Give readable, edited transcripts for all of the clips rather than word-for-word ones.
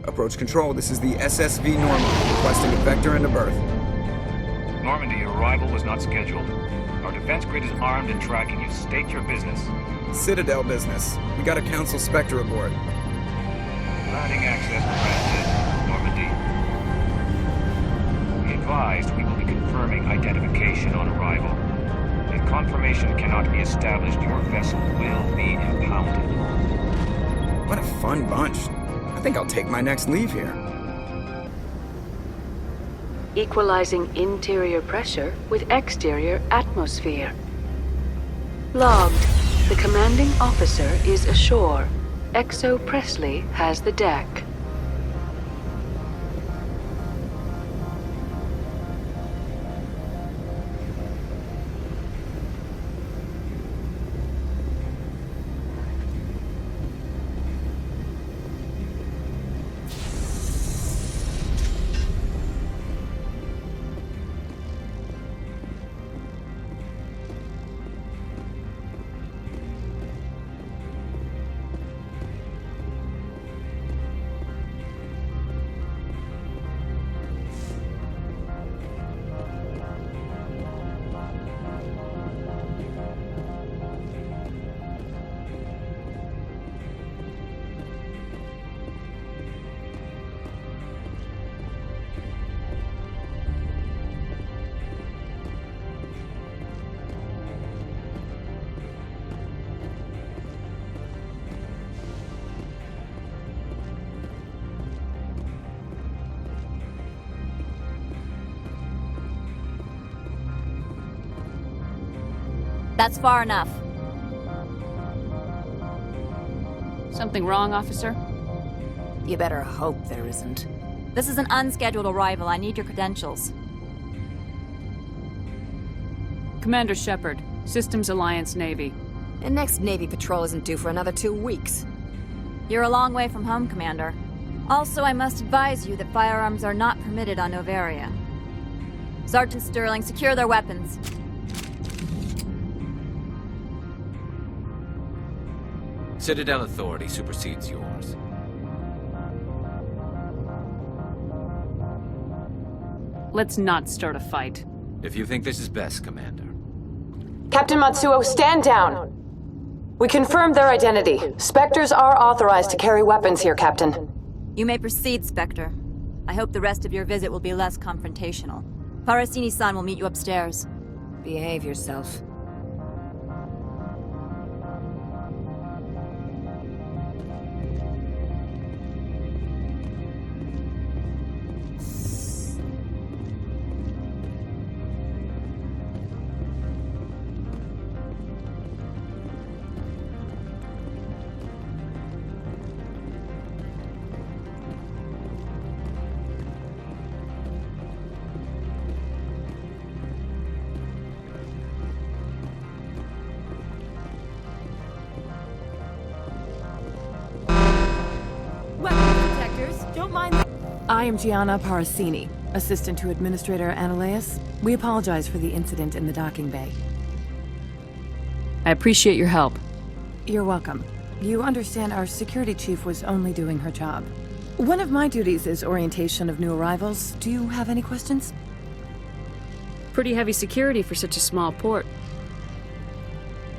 Approach control, this is the SSV Norma, requesting a vector and a berth. Normandy, your arrival was not scheduled. Our defense grid is armed and tracking you. State your business. Citadel business. We got a Council Spectre aboard. Landing access granted, Normandy. Be advised, we will be confirming identification on arrival. If confirmation cannot be established, your vessel will be impounded. What a fun bunch. I think I'll take my next leave here. Equalizing interior pressure with exterior atmosphere. Logged. The commanding officer is ashore. Exo Presley has the deck. That's far enough. Something wrong, officer? You better hope there isn't. This is an unscheduled arrival. I need your credentials. Commander Shepard, Systems Alliance Navy. The next Navy patrol isn't due for another 2 weeks. You're a long way from home, Commander. Also, I must advise you that firearms are not permitted on Noveria. Sergeant Sterling, secure their weapons. Citadel authority supersedes yours. Let's not start a fight. If you think this is best, Commander. Captain Matsuo, stand down! We confirmed their identity. Spectres are authorized to carry weapons here, Captain. You may proceed, Spectre. I hope the rest of your visit will be less confrontational. Parasini-san will meet you upstairs. Behave yourself. mind... I am Gianna Parasini, assistant to Administrator Ananias. We apologize for the incident in the docking bay. I appreciate your help. You're welcome. You understand our security chief was only doing her job. One of my duties is orientation of new arrivals. Do you have any questions? Pretty heavy security for such a small port.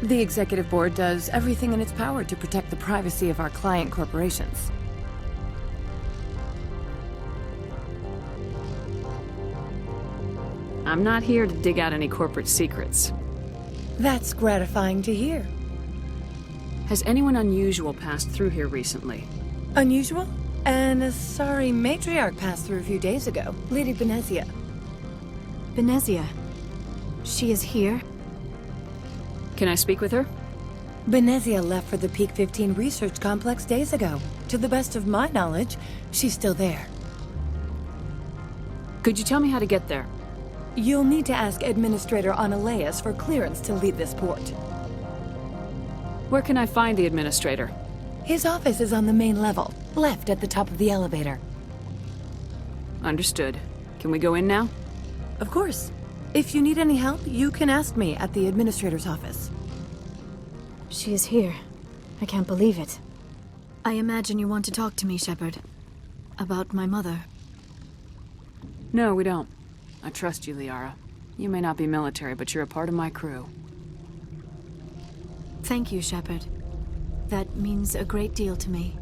The executive board does everything in its power to protect the privacy of our client corporations. I'm not here to dig out any corporate secrets. That's gratifying to hear. Has anyone unusual passed through here recently? Unusual? And a sorry matriarch passed through a few days ago. Lady Benezia. Benezia? She is here? Can I speak with her? Benezia left for the Peak 15 research complex days ago. To the best of my knowledge, she's still there. Could you tell me how to get there? You'll need to ask Administrator Ananias for clearance to leave this port. Where can I find the administrator? His office is on the main level, left at the top of the elevator. Understood. Can we go in now? Of course. If you need any help, you can ask me at the administrator's office. She is here. I can't believe it. I imagine you want to talk to me, Shepard. About my mother. No, we don't. I trust you, Liara. You may not be military, but you're a part of my crew. Thank you, Shepard. That means a great deal to me.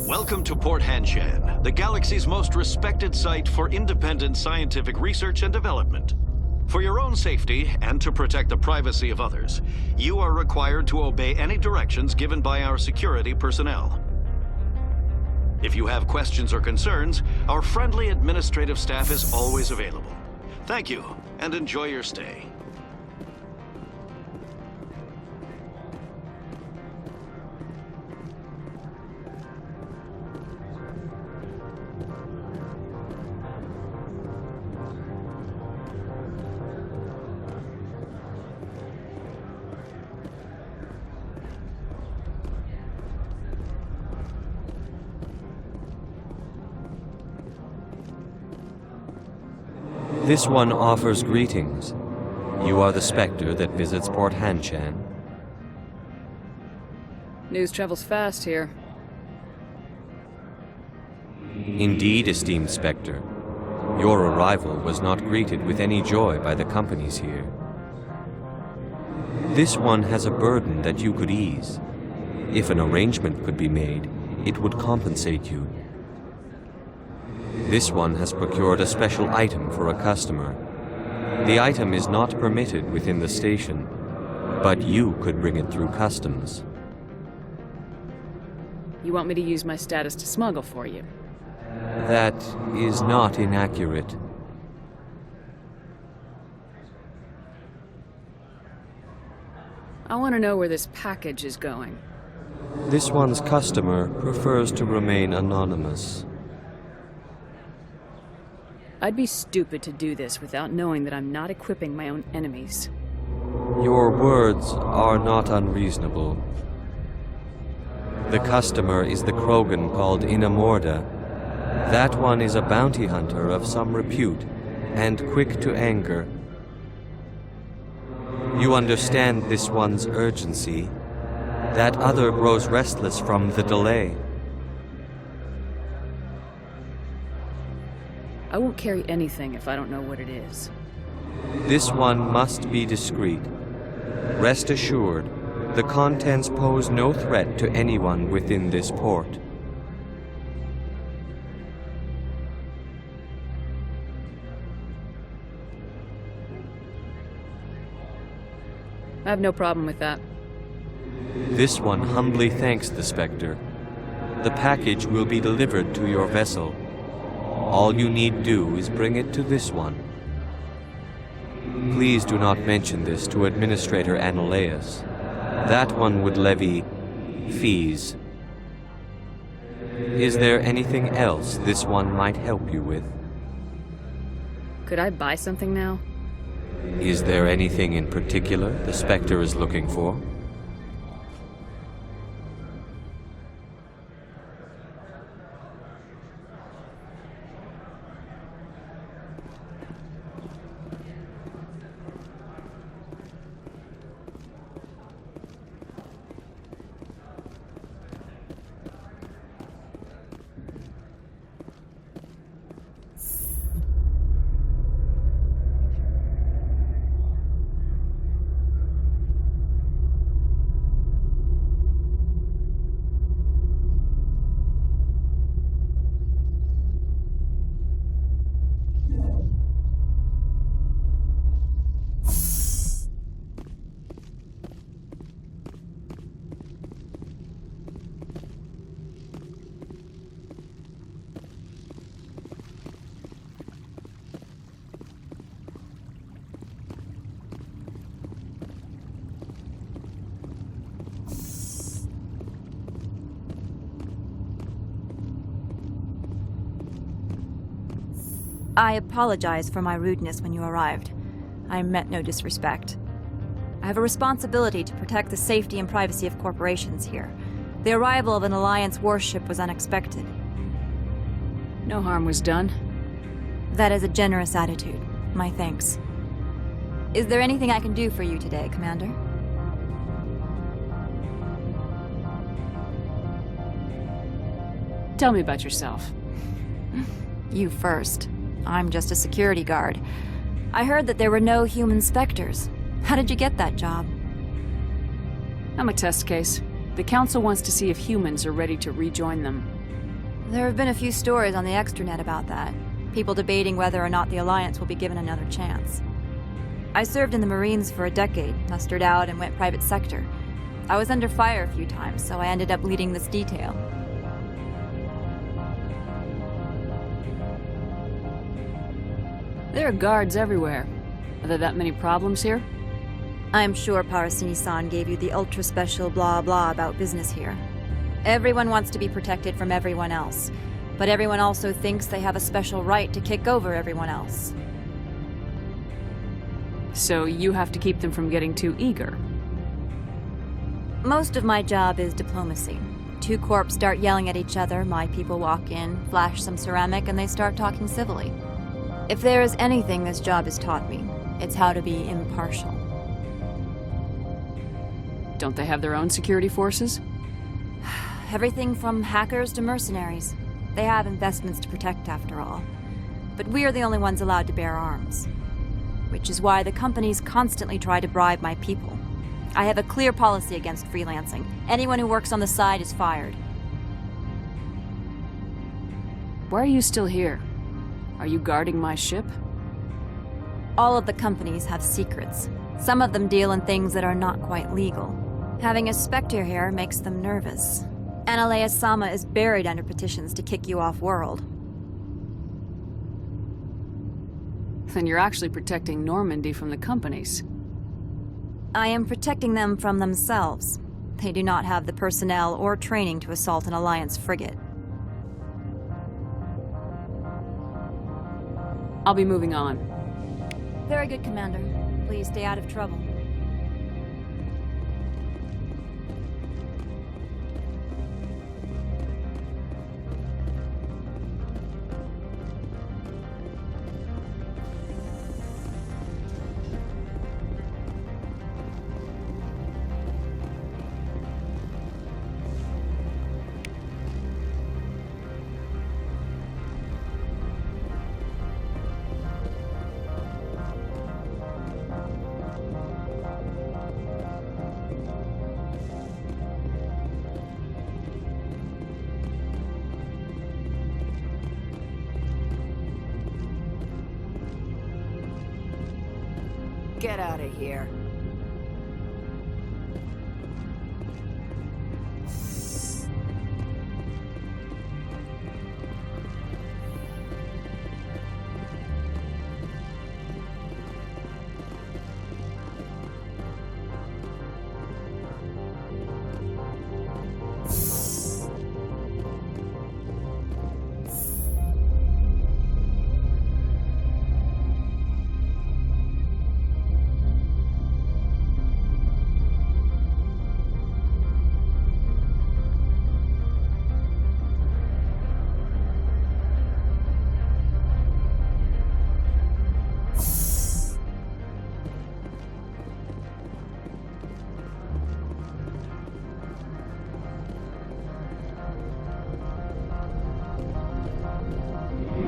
Welcome to Port Hanshan, the galaxy's most respected site for independent scientific research and development. For your own safety and to protect the privacy of others, you are required to obey any directions given by our security personnel. If you have questions or concerns, our friendly administrative staff is always available. Thank you, and enjoy your stay. This one offers greetings. You are the Spectre that visits Port Hanshan. News travels fast here. Indeed, esteemed Spectre. Your arrival was not greeted with any joy by the companies here. This one has a burden that you could ease. If an arrangement could be made, it would compensate you. This one has procured a special item for a customer. The item is not permitted within the station, but you could bring it through customs. You want me to use my status to smuggle for you? That is not inaccurate. I want to know where this package is going. This one's customer prefers to remain anonymous. I'd be stupid to do this without knowing that I'm not equipping my own enemies. Your words are not unreasonable. The customer is the Krogan called Inamorda. That one is a bounty hunter of some repute, and quick to anger. You understand this one's urgency. That other grows restless from the delay. I won't carry anything if I don't know what it is. This one must be discreet. Rest assured, the contents pose no threat to anyone within this port. I have no problem with that. This one humbly thanks the Spectre. The package will be delivered to your vessel. All you need do is bring it to this one. Please do not mention this to Administrator Ananias. That one would levy fees. Is there anything else this one might help you with? Could I buy something now? Is there anything in particular the Spectre is looking for? I apologize for my rudeness when you arrived. I meant no disrespect. I have a responsibility to protect the safety and privacy of corporations here. The arrival of an Alliance warship was unexpected. No harm was done. That is a generous attitude. My thanks. Is there anything I can do for you today, Commander? Tell me about yourself. You first. I'm just a security guard. I heard that there were no human specters. How did you get that job? I'm a test case. The Council wants to see if humans are ready to rejoin them. There have been a few stories on the extranet about that. People debating whether or not the Alliance will be given another chance. I served in the Marines for a decade, mustered out and went private sector. I was under fire a few times, so I ended up leading this detail. There are guards everywhere. Are there that many problems here? I'm sure Parasini-san gave you the ultra-special blah-blah about business here. Everyone wants to be protected from everyone else, but everyone also thinks they have a special right to kick over everyone else. So you have to keep them from getting too eager. Most of my job is diplomacy. Two corps start yelling at each other, my people walk in, flash some ceramic, and they start talking civilly. If there is anything this job has taught me, it's how to be impartial. Don't they have their own security forces? Everything from hackers to mercenaries. They have investments to protect, after all. But we are the only ones allowed to bear arms. Which is why the companies constantly try to bribe my people. I have a clear policy against freelancing. Anyone who works on the side is fired. Why are you still here? Are you guarding my ship? All of the companies have secrets. Some of them deal in things that are not quite legal. Having a Spectre here makes them nervous. Ananias-sama is buried under petitions to kick you off-world. Then you're actually protecting Normandy from the companies. I am protecting them from themselves. They do not have the personnel or training to assault an Alliance frigate. I'll be moving on. Very good, Commander. Please stay out of trouble. Get out of here.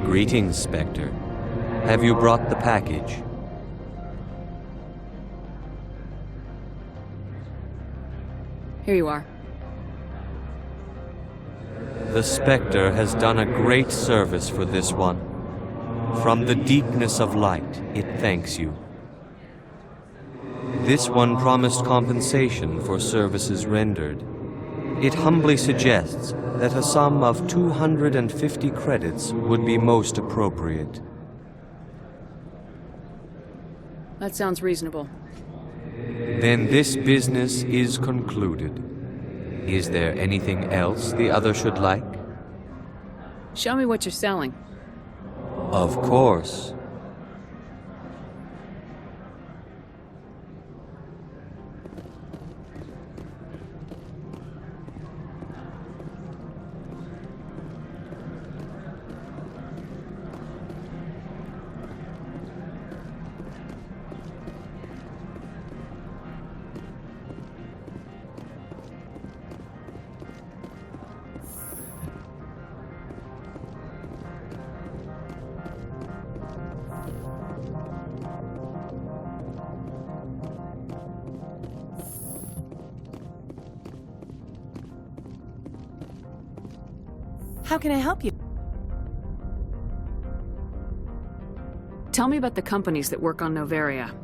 Greetings, Spectre. Have you brought the package? Here you are. The Spectre has done a great service for this one. From the deepness of light, it thanks you. This one promised compensation for services rendered. It humbly suggests that a sum of 250 credits would be most appropriate. That sounds reasonable. Then this business is concluded. Is there anything else the other should like? Show me what you're selling. Of course. How can I help you? Tell me about the companies that work on Noveria.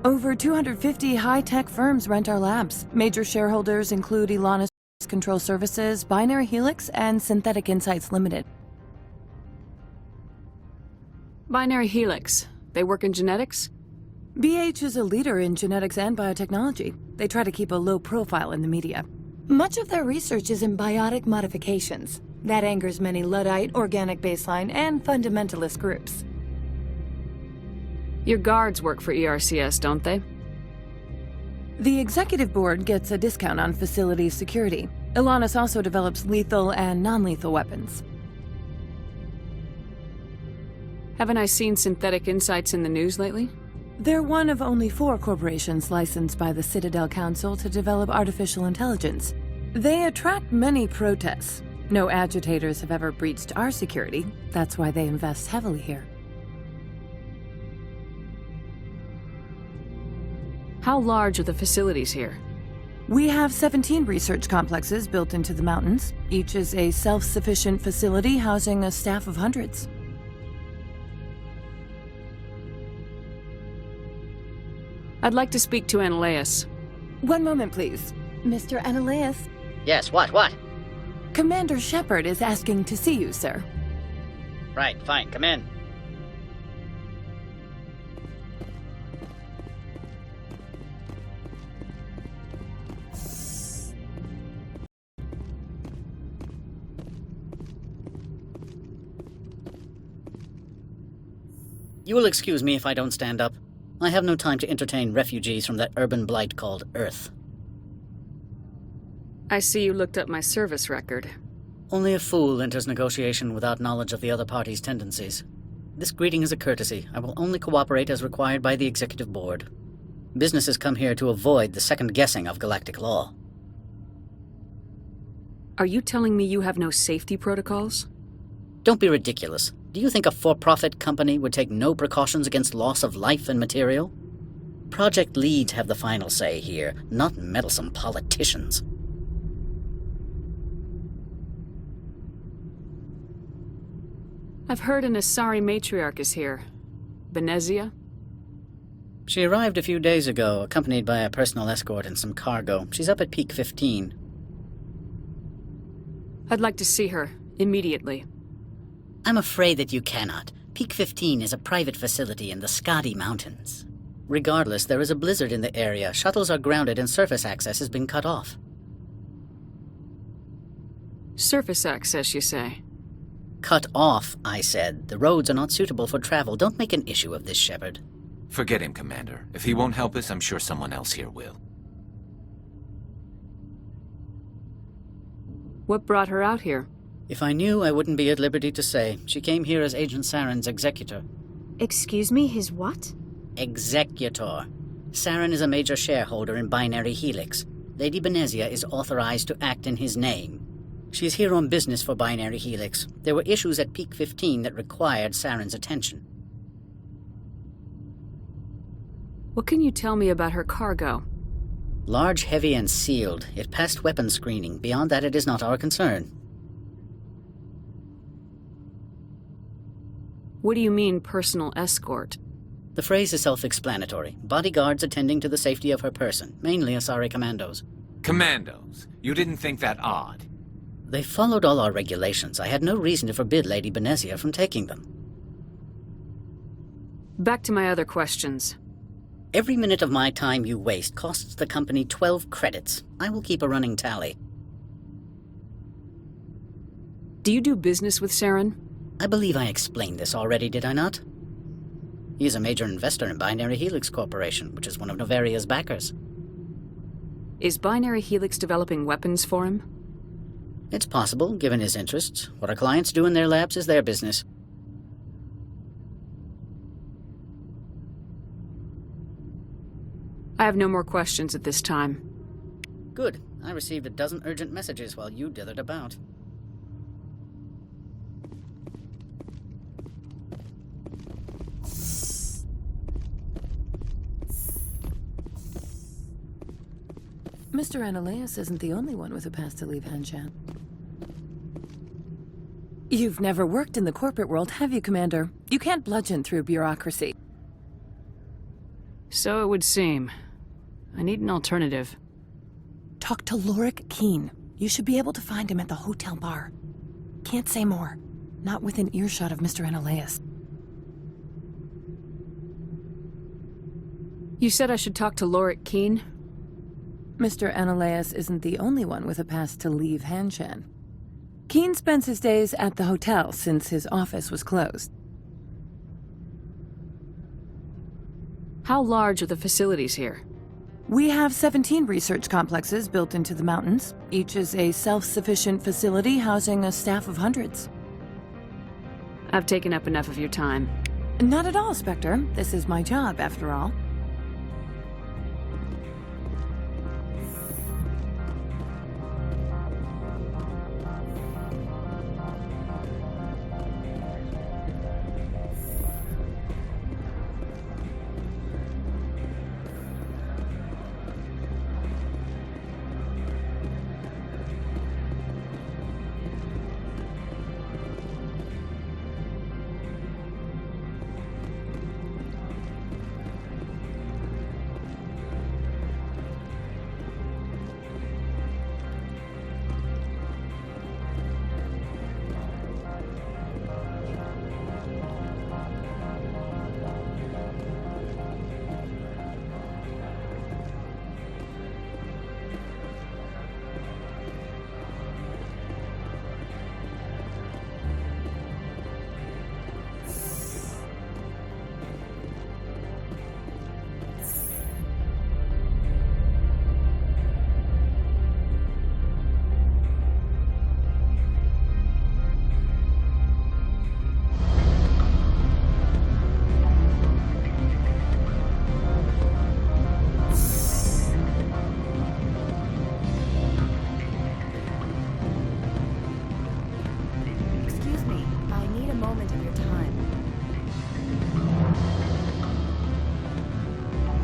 Over 250 high-tech firms rent our labs. Major shareholders include Ilanis Control Services, Binary Helix, and Synthetic Insights Limited. Binary Helix. They work in genetics? BH is a leader in genetics and biotechnology. They try to keep a low profile in the media. Much of their research is in biotic modifications. That angers many Luddite, organic baseline, and fundamentalist groups. Your guards work for ERCS, don't they? The executive board gets a discount on facility security. Ilanis also develops lethal and non-lethal weapons. Haven't I seen Synthetic Insights in the news lately? They're one of only 4 corporations licensed by the Citadel Council to develop artificial intelligence. They attract many protests. No agitators have ever breached our security. That's why they invest heavily here. How large are the facilities here? We have 17 research complexes built into the mountains. Each is a self-sufficient facility housing a staff of hundreds. I'd like to speak to Analeas. One moment, please. Mr. Analeas? Yes, what? Commander Shepard is asking to see you, sir. Right, fine, come in. You will excuse me if I don't stand up. I have no time to entertain refugees from that urban blight called Earth. I see you looked up my service record. Only a fool enters negotiation without knowledge of the other party's tendencies. This greeting is a courtesy. I will only cooperate as required by the Executive Board. Businesses come here to avoid the second guessing of galactic law. Are you telling me you have no safety protocols? Don't be ridiculous. Do you think a for-profit company would take no precautions against loss of life and material? Project leads have the final say here, not meddlesome politicians. I've heard an Asari matriarch is here. Benezia? She arrived a few days ago, accompanied by a personal escort and some cargo. She's up at Peak 15. I'd like to see her, immediately. I'm afraid that you cannot. Peak 15 is a private facility in the Skadi Mountains. Regardless, there is a blizzard in the area. Shuttles are grounded and surface access has been cut off. Surface access, you say? Cut off, I said. The roads are not suitable for travel. Don't make an issue of this, Shepard. Forget him, Commander. If he won't help us, I'm sure someone else here will. What brought her out here? If I knew, I wouldn't be at liberty to say. She came here as Agent Saren's executor. Excuse me, his what? Executor. Saren is a major shareholder in Binary Helix. Lady Benezia is authorized to act in his name. She's here on business for Binary Helix. There were issues at Peak 15 that required Saren's attention. What can you tell me about her cargo? Large, heavy, and sealed. It passed weapons screening. Beyond that, it is not our concern. What do you mean, personal escort? The phrase is self-explanatory. Bodyguards attending to the safety of her person, mainly Asari commandos. Commandos? You didn't think that odd? They followed all our regulations. I had no reason to forbid Lady Benezia from taking them. Back to my other questions. Every minute of my time you waste costs the company 12 credits. I will keep a running tally. Do you do business with Saren? I believe I explained this already, did I not? He is a major investor in Binary Helix Corporation, which is one of Noveria's backers. Is Binary Helix developing weapons for him? It's possible, given his interests. What our clients do in their labs is their business. I have no more questions at this time. Good. I received a dozen urgent messages while you dithered about. Mr. Ananias isn't the only one with a pass to leave Hanshan. You've never worked in the corporate world, have you, Commander? You can't bludgeon through bureaucracy. So it would seem. I need an alternative. Talk to Lorik Keen. You should be able to find him at the hotel bar. Can't say more. Not within earshot of Mr. Ananias. You said I should talk to Lorik Keen? Mr. Ananias isn't the only one with a pass to leave Hanshan. Keen spends his days at the hotel since his office was closed. How large are the facilities here? We have 17 research complexes built into the mountains. Each is a self-sufficient facility housing a staff of hundreds. I've taken up enough of your time. Not at all, Spectre. This is my job, after all.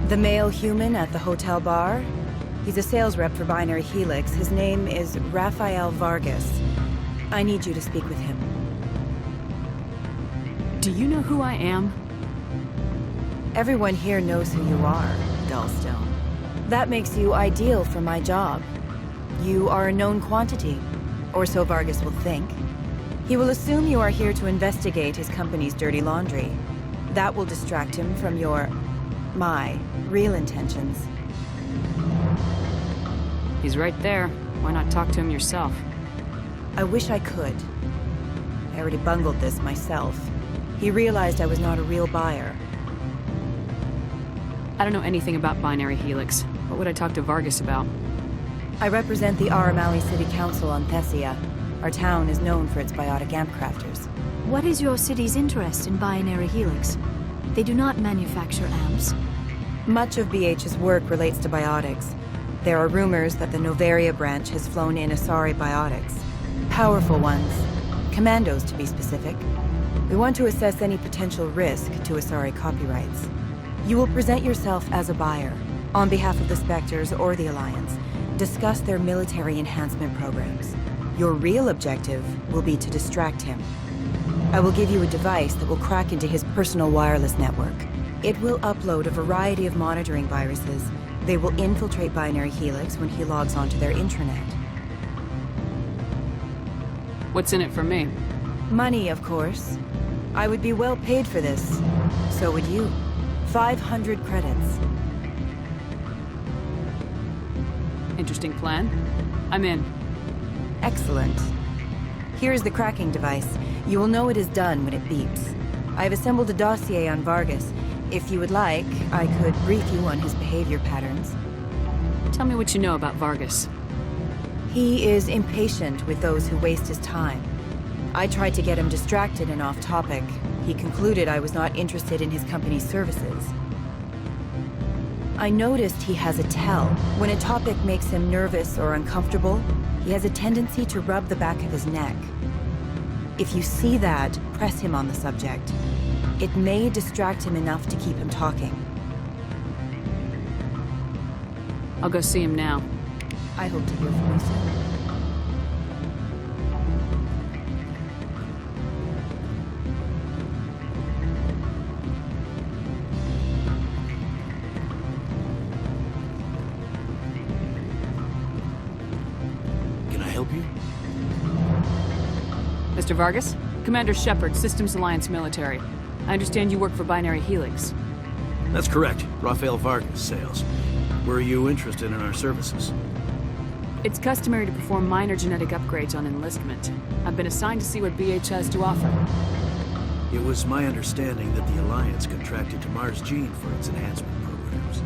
The male human at the hotel bar? He's a sales rep for Binary Helix. His name is Rafael Vargas. I need you to speak with him. Do you know who I am? Everyone here knows who you are, Dullstone. That makes you ideal for my job. You are a known quantity, or so Vargas will think. He will assume you are here to investigate his company's dirty laundry. That will distract him from my real intentions. He's right there. Why not talk to him yourself? I wish I could. I already bungled this myself. He realized I was not a real buyer. I don't know anything about Binary Helix. What would I talk to Vargas about? I represent the Aramali City Council on Thessia. Our town is known for its biotic amp crafters. What is your city's interest in Binary Helix? They do not manufacture amps. Much of BH's work relates to biotics. There are rumors that the Noveria branch has flown in Asari biotics. Powerful ones. Commandos, to be specific. We want to assess any potential risk to Asari copyrights. You will present yourself as a buyer, on behalf of the Spectres or the Alliance. Discuss their military enhancement programs. Your real objective will be to distract him. I will give you a device that will crack into his personal wireless network. It will upload a variety of monitoring viruses. They will infiltrate Binary Helix when he logs onto their intranet. What's in it for me? Money, of course. I would be well paid for this. So would you. 500 credits. Interesting plan. I'm in. Excellent. Here's the cracking device. You will know it is done when it beeps. I've assembled a dossier on Vargas. If you would like, I could brief you on his behavior patterns. Tell me what you know about Vargas. He is impatient with those who waste his time. I tried to get him distracted and off topic. He concluded I was not interested in his company's services. I noticed he has a tell. When a topic makes him nervous or uncomfortable, he has a tendency to rub the back of his neck. If you see that, press him on the subject. It may distract him enough to keep him talking. I'll go see him now. I hope to hear from you soon. Can I help you? Mr. Vargas? Commander Shepard, Systems Alliance Military. I understand you work for Binary Helix. That's correct. Rafael Vargas, sales. Were you interested in our services? It's customary to perform minor genetic upgrades on enlistment. I've been assigned to see what BH has to offer. It was my understanding that the Alliance contracted to Mars Gene for its enhancement programs.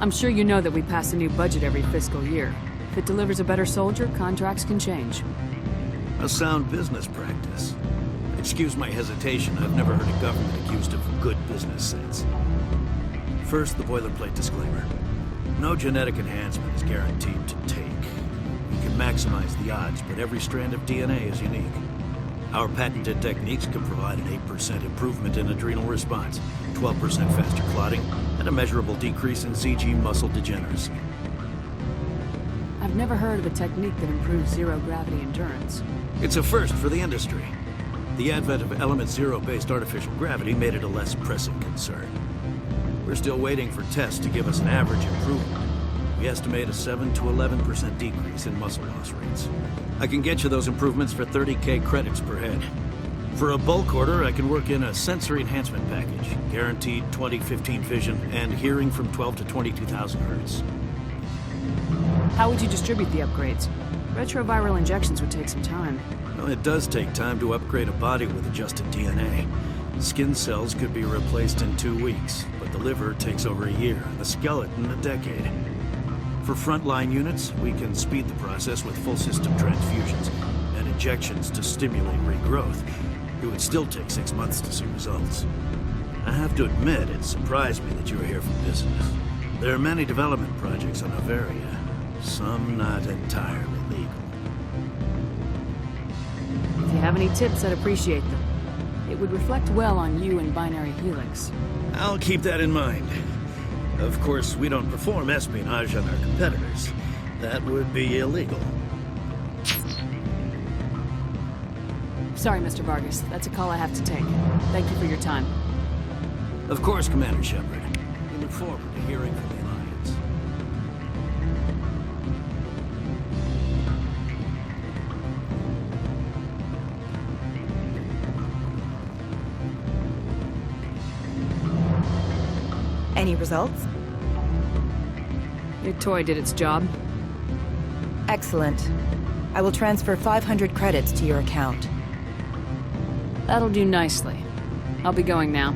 I'm sure you know that we pass a new budget every fiscal year. If it delivers a better soldier, contracts can change. A sound business practice. Excuse my hesitation, I've never heard a government accused of good business sense. First, the boilerplate disclaimer. No genetic enhancement is guaranteed to take. We can maximize the odds, but every strand of DNA is unique. Our patented techniques can provide an 8% improvement in adrenal response, 12% faster clotting, and a measurable decrease in CG muscle degeneracy. I've never heard of a technique that improves zero-gravity endurance. It's a first for the industry. The advent of Element Zero-based artificial gravity made it a less pressing concern. We're still waiting for tests to give us an average improvement. We estimate a 7 to 11% decrease in muscle loss rates. I can get you those improvements for 30K credits per head. For a bulk order, I can work in a sensory enhancement package, guaranteed 20/15 vision, and hearing from 12 to 22,000 hertz. How would you distribute the upgrades? Retroviral injections would take some time. Well, it does take time to upgrade a body with adjusted DNA. Skin cells could be replaced in 2 weeks, but the liver takes over a year, the skeleton a decade. For frontline units, we can speed the process with full system transfusions and injections to stimulate regrowth. It would still take 6 months to see results. I have to admit, it surprised me that you were here for business. There are many development projects on Noveria, some not entirely legal. If you have any tips, I'd appreciate them. It would reflect well on you and Binary Helix. I'll keep that in mind. Of course, we don't perform espionage on our competitors. That would be illegal. Sorry, Mr. Vargas. That's a call I have to take. Thank you for your time. Of course, Commander Shepard. We look forward to hearing from the Alliance. Any results? Your toy did its job. Excellent. I will transfer 500 credits to your account. That'll do nicely. I'll be going now.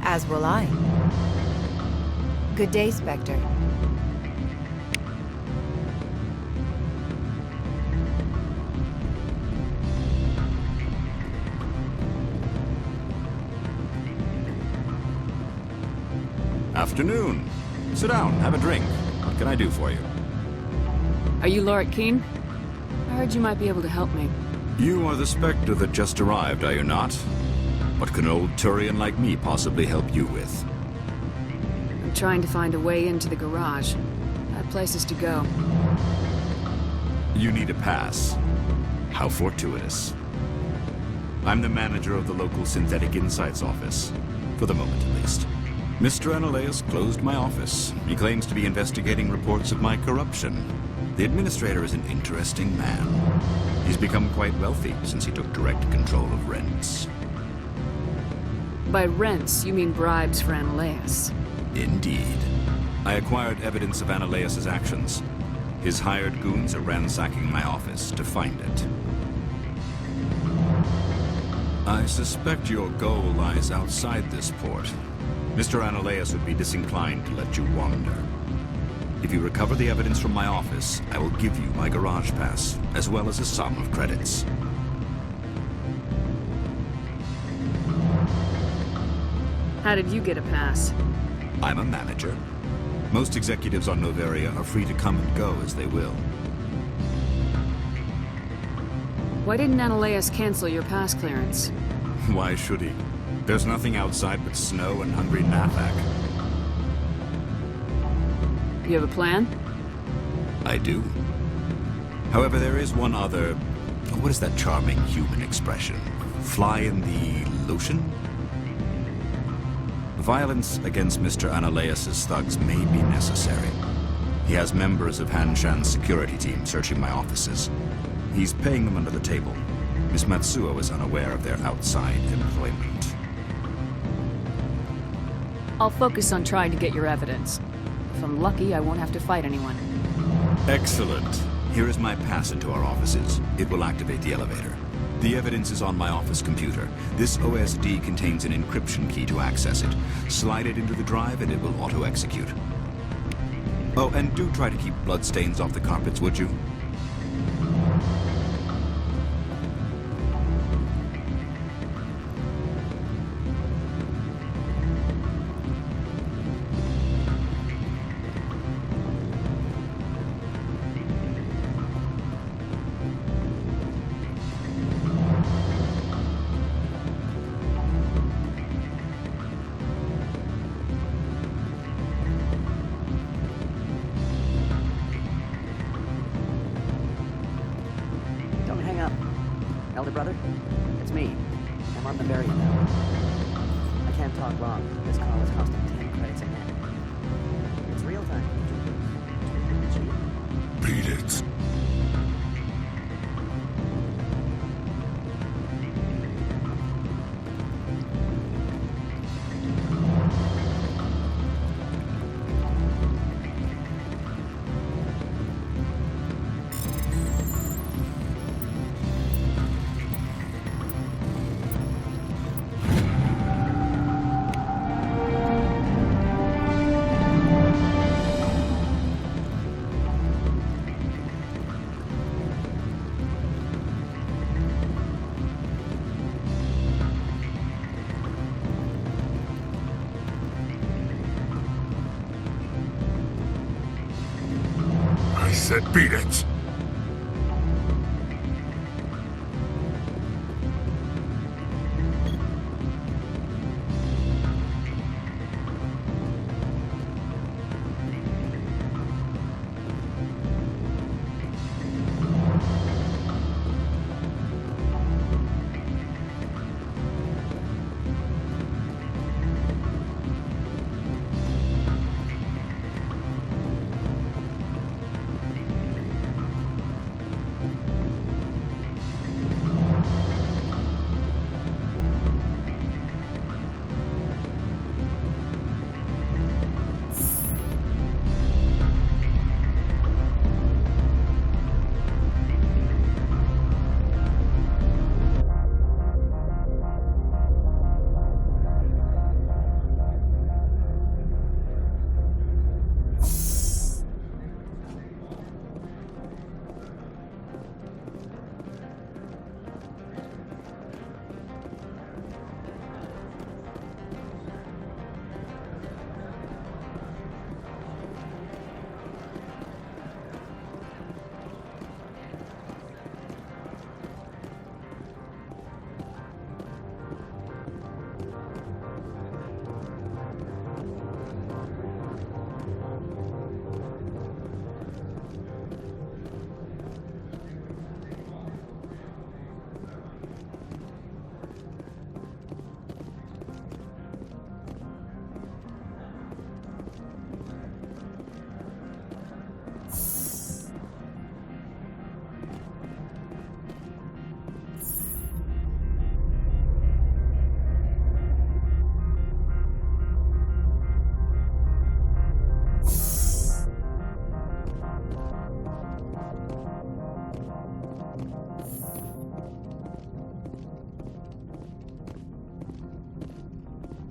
As will I. Good day, Spectre. Afternoon. Sit down, have a drink. What can I do for you? Are you Lord Keen? I heard you might be able to help me. You are the Spectre that just arrived, are you not? What can old Turian like me possibly help you with? I'm trying to find a way into the garage. I have places to go. You need a pass. How fortuitous. I'm the manager of the local Synthetic Insights office. For the moment, at least. Mr. Analeus closed my office. He claims to be investigating reports of my corruption. The administrator is an interesting man. He's become quite wealthy since he took direct control of rents. By rents, you mean bribes for Analeus? Indeed. I acquired evidence of Analeus's actions. His hired goons are ransacking my office to find it. I suspect your goal lies outside this port. Mr. Analeus would be disinclined to let you wander. If you recover the evidence from my office, I will give you my garage pass, as well as a sum of credits. How did you get a pass? I'm a manager. Most executives on Noveria are free to come and go as they will. Why didn't Analeus cancel your pass clearance? Why should he? There's nothing outside but snow and hungry Nafak. You have a plan? I do. However, there is one other... What is that charming human expression? Fly in the lotion? Violence against Mr. Analeus's thugs may be necessary. He has members of Hanshan's security team searching my offices. He's paying them under the table. Miss Matsuo is unaware of their outside employment. I'll focus on trying to get your evidence. If I'm lucky, I won't have to fight anyone. Excellent. Here is my pass into our offices. It will activate the elevator. The evidence is on my office computer. This OSD contains an encryption key to access it. Slide it into the drive and it will auto-execute. Oh, and do try to keep bloodstains off the carpets, would you? Elder brother, it's me. I'm on Noveria now. I can't talk long. This call is costing 10 credits a minute. It's real time. Beat it. I said beat it!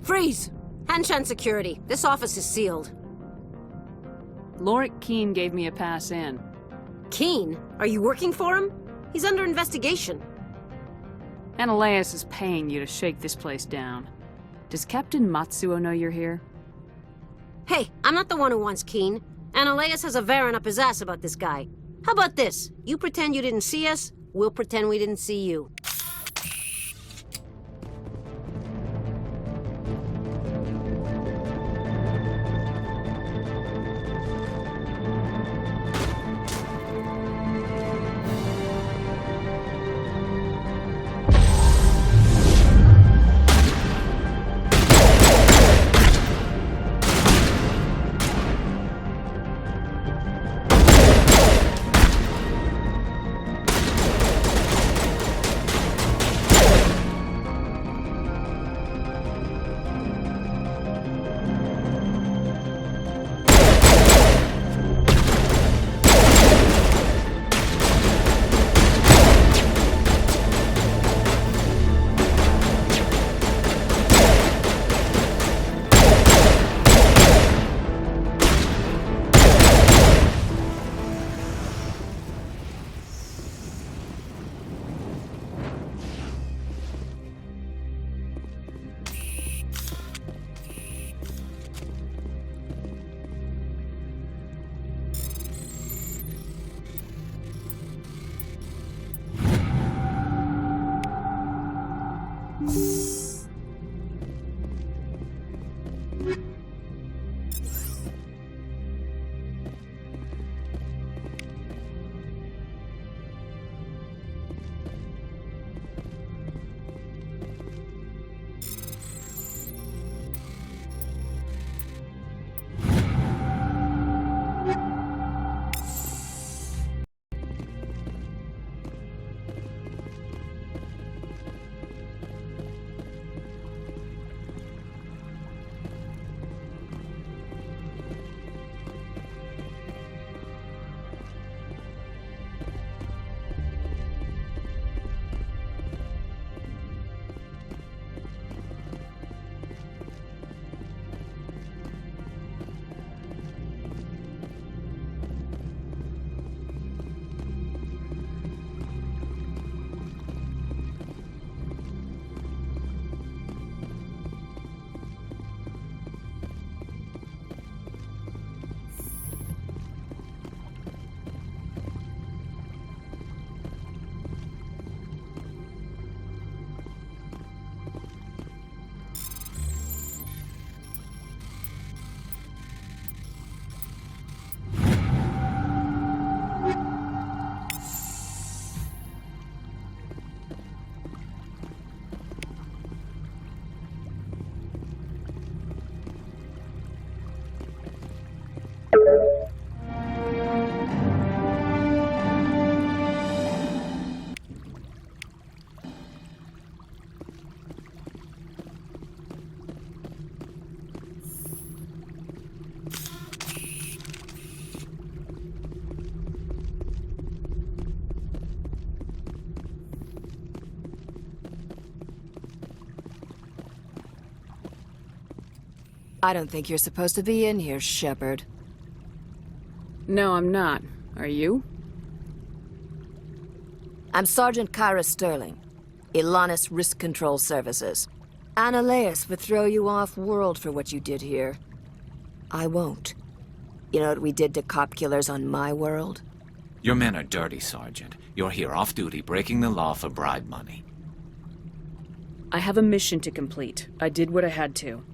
Freeze! Hanshan security. This office is sealed. Lorik Keene gave me a pass in. Keene? Are you working for him? He's under investigation. Ananias is paying you to shake this place down. Does Captain Matsuo know you're here? Hey, I'm not the one who wants Keene. Ananias has a Varen up his ass about this guy. How about this? You pretend you didn't see us, we'll pretend we didn't see you. I don't think you're supposed to be in here, Shepard. No, I'm not. Are you? I'm Sergeant Kyra Sterling, Ilanis Risk Control Services. Ananias would throw you off-world for what you did here. I won't. You know what we did to cop killers on my world? Your men are dirty, Sergeant. You're here off-duty, breaking the law for bribe money. I have a mission to complete. I did what I had to.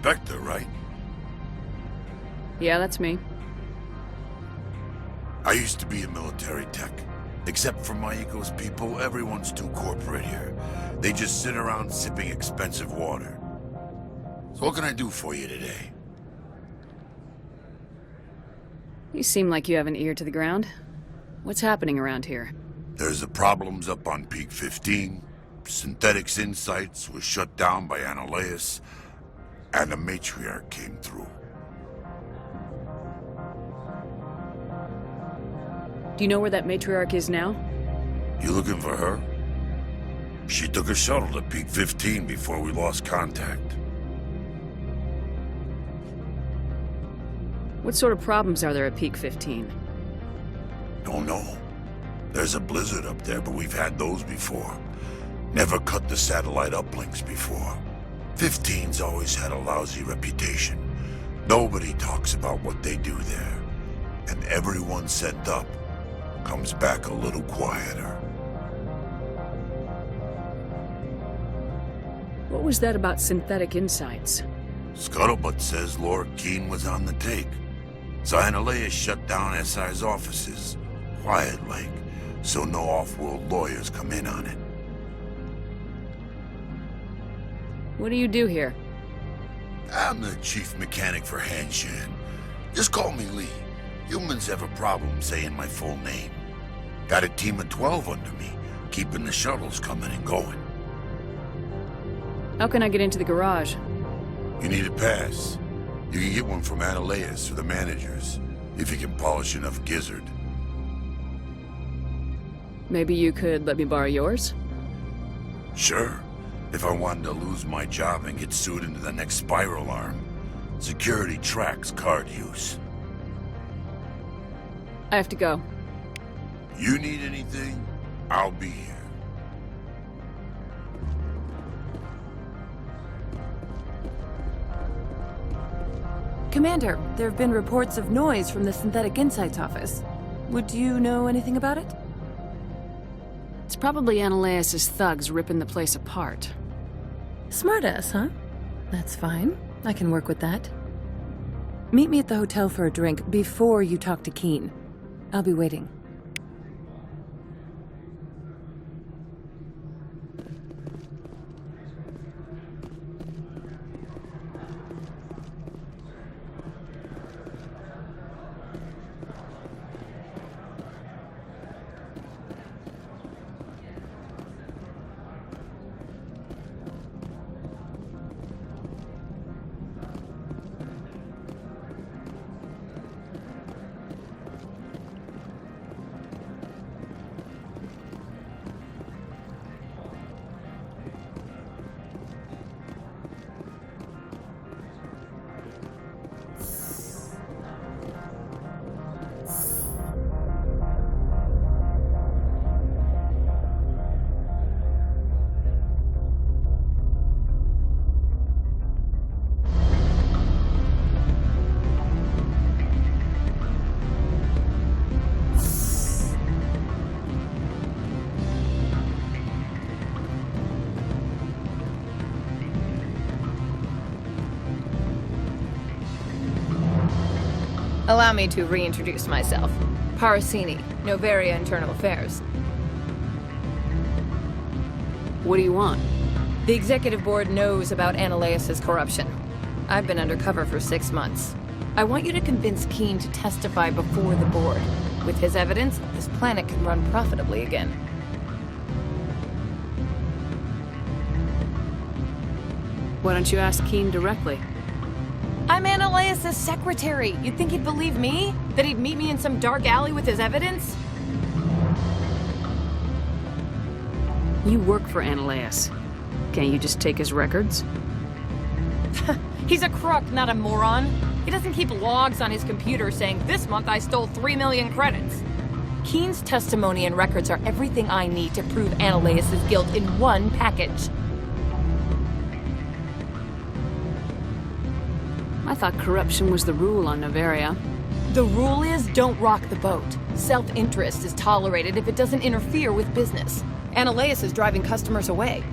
Spectre, right? Yeah, that's me. I used to be a military tech. Except for Maiko's people, everyone's too corporate here. They just sit around sipping expensive water. So what can I do for you today? You seem like you have an ear to the ground. What's happening around here? There's the problems up on Peak 15. Synthetics Insights was shut down by Analeas, and the matriarch came through. Do you know where that matriarch is now? You looking for her? She took a shuttle to Peak 15 before we lost contact. What sort of problems are there at Peak 15? Don't know. There's a blizzard up there, but we've had those before. Never cut the satellite uplinks before. 15's always had a lousy reputation. Nobody talks about what they do there. And everyone sent up comes back a little quieter. What was that about Synthetic Insights? Scuttlebutt says Lord Keene was on the take. Analeas shut down SI's offices, quiet-like, so no off-world lawyers come in on it. What do you do here? I'm the chief mechanic for Hanshan. Just call me Lee. Humans have a problem saying my full name. Got a team of 12 under me, keeping the shuttles coming and going. How can I get into the garage? You need a pass. You can get one from Analeas or the managers, if you can polish enough gizzard. Maybe you could let me borrow yours? Sure. If I wanted to lose my job and get sued into the next spiral arm. Security tracks card use. I have to go. You need anything, I'll be here. Commander, there have been reports of noise from the Synthetic Insights office. Would you know anything about it? It's probably Analeas' thugs ripping the place apart. Smartass, huh? That's fine. I can work with that. Meet me at the hotel for a drink before you talk to Keene. I'll be waiting. Allow me to reintroduce myself. Parasini, Noveria Internal Affairs. What do you want? The Executive Board knows about Analeas' corruption. I've been undercover for 6 months. I want you to convince Keene to testify before the Board. With his evidence, this planet can run profitably again. Why don't you ask Keene directly? I'm Analeas' secretary. You'd think he'd believe me? That he'd meet me in some dark alley with his evidence? You work for Analeas. Can't you just take his records? He's a crook, not a moron. He doesn't keep logs on his computer saying, this month I stole 3 million credits. Keene's testimony and records are everything I need to prove Analeas' guilt in one package. I thought corruption was the rule on Noveria. The rule is don't rock the boat. Self-interest is tolerated if it doesn't interfere with business. Analeas is driving customers away.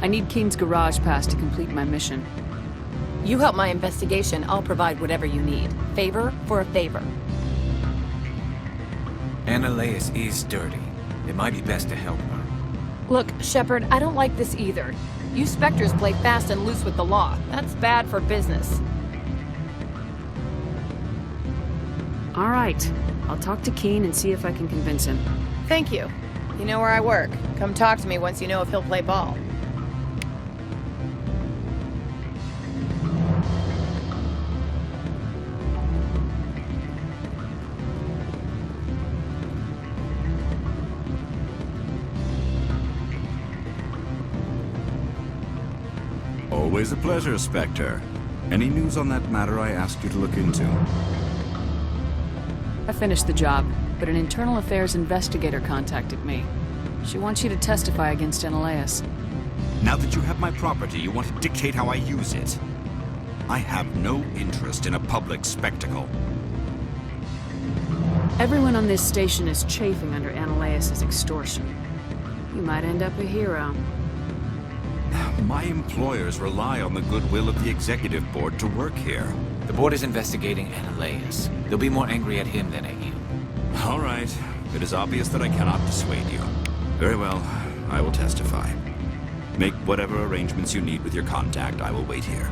I need Keen's garage pass to complete my mission. You help my investigation, I'll provide whatever you need. Favor for a favor. Annaleas is dirty. It might be best to help her. Look, Shepard, I don't like this either. You Spectres play fast and loose with the law. That's bad for business. All right. I'll talk to Keen and see if I can convince him. Thank you. You know where I work. Come talk to me once you know if he'll play ball. Always a pleasure, Spectre. Any news on that matter I asked you to look into? I finished the job, but an internal affairs investigator contacted me. She wants you to testify against Annaleas. Now that you have my property, you want to dictate how I use it. I have no interest in a public spectacle. Everyone on this station is chafing under Annaleas' extortion. You might end up a hero. My employers rely on the goodwill of the executive board to work here. The board is investigating Annaleas. They'll be more angry at him than at you. All right. It is obvious that I cannot dissuade you. Very well. I will testify. Make whatever arrangements you need with your contact. I will wait here.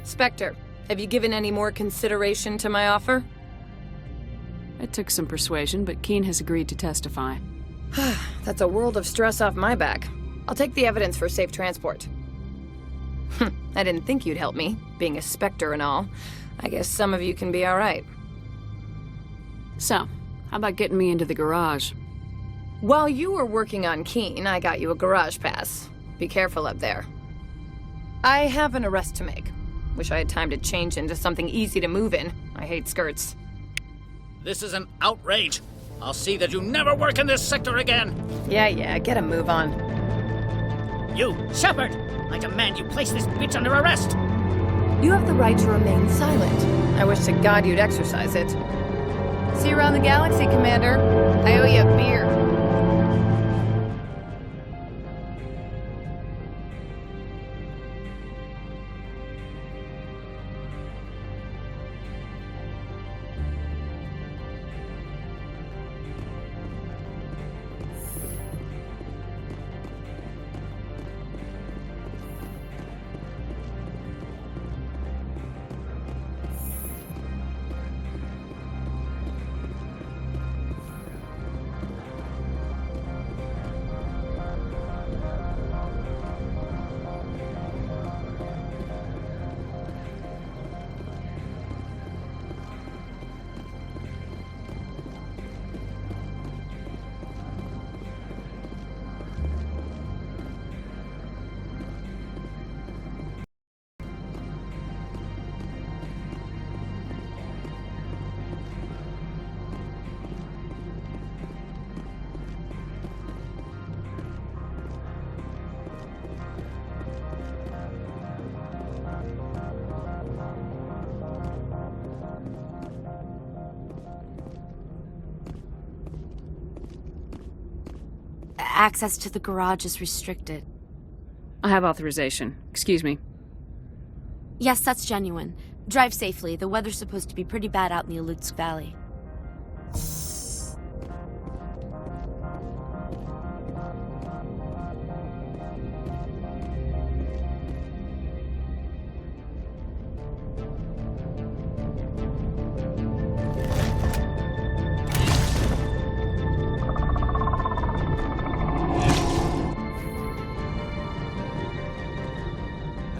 Spectre, have you given any more consideration to my offer? It took some persuasion, but Keen has agreed to testify. That's a world of stress off my back. I'll take the evidence for safe transport. I didn't think you'd help me, being a Spectre and all. I guess some of you can be alright. So, how about getting me into the garage? While you were working on Keen, I got you a garage pass. Be careful up there. I have an arrest to make. Wish I had time to change into something easy to move in. I hate skirts. This is an outrage. I'll see that you never work in this sector again. Yeah, get a move on. You, Shepard! I demand you place this bitch under arrest! You have the right to remain silent. I wish to God you'd exercise it. See you around the galaxy, Commander. I owe you a beer. Access to the garage is restricted. I have authorization. Excuse me. Yes, that's genuine. Drive safely. The weather's supposed to be pretty bad out in the Alutsk Valley.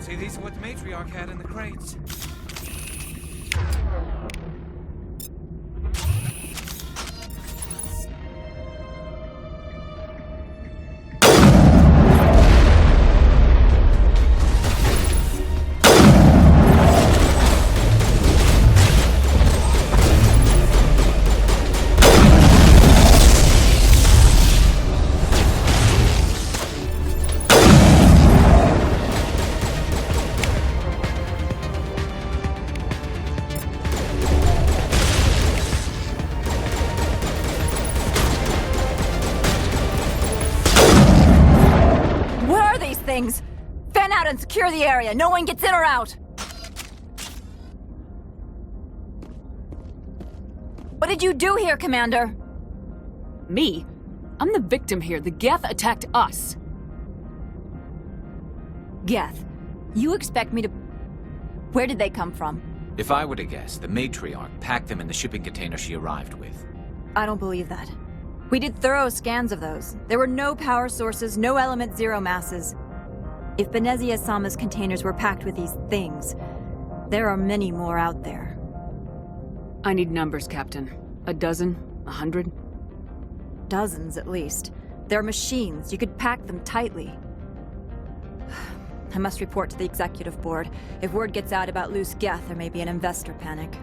See, these are what the matriarch had in the crates. Things! Fan out and secure the area! No one gets in or out! What did you do here, Commander? Me? I'm the victim here. The Geth attacked us. Geth, you expect me to... Where did they come from? If I were to guess, the matriarch packed them in the shipping container she arrived with. I don't believe that. We did thorough scans of those. There were no power sources, no element zero masses. If Benezia Sama's containers were packed with these things, there are many more out there. I need numbers, Captain. 12? 100? Dozens, at least. They're machines. You could pack them tightly. I must report to the executive board. If word gets out about loose Geth, there may be an investor panic.